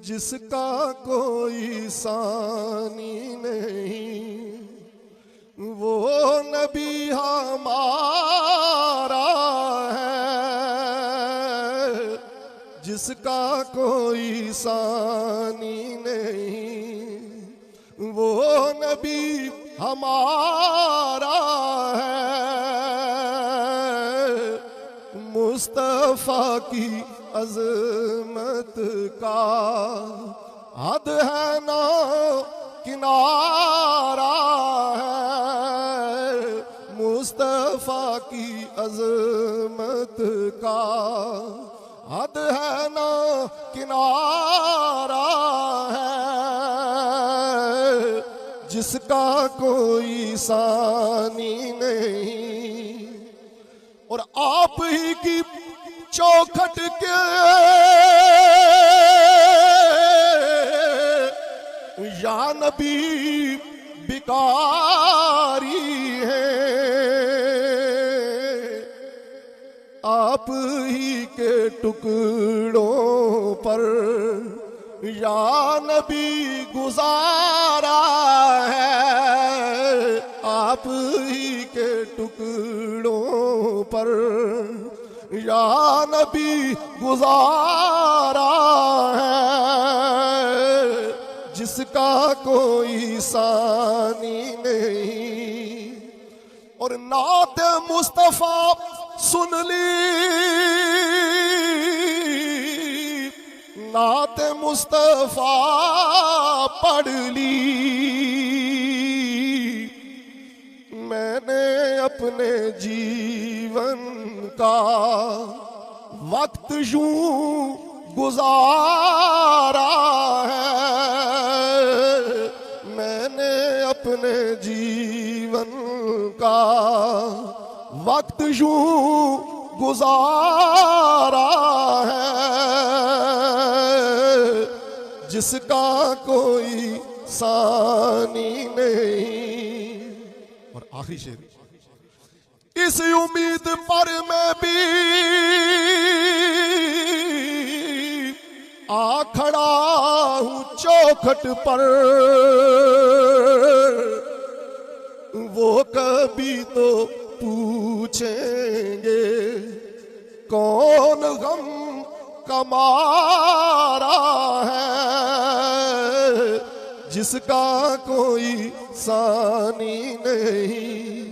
जिसका कोई सानी नहीं वो नबी हमारा है। जिसका कोई सानी नहीं वो नबी हमारा है। मुस्तफा की अज़मत का हद है ना किनारा है। मुस्तफा की अज़मत का हद है ना किनारा है। जिसका कोई सानी नहीं और आप ही की चौखट के या नबी बिकारी है। आप ही के टुकड़ों पर या नबी गुजारा है। आप ही के टुकड़ों पर या नबी गुजारा है। जिसका कोई सानी नहीं और नात मुस्तफा सुन ली। नात मुस्तफा पढ़ ली। मैंने अपने जीवन का वक्त यूं गुजारा है। मैंने अपने जीवन का वक्त यूं गुजारा है। जिसका कोई सानी नहीं। और आखिरी शेर, इस उम्मीद पर मैं भी आ खड़ा हूं चौखट पर। वो कभी तो पूछेंगे कौन गम कमारा है। जिसका कोई सानी नहीं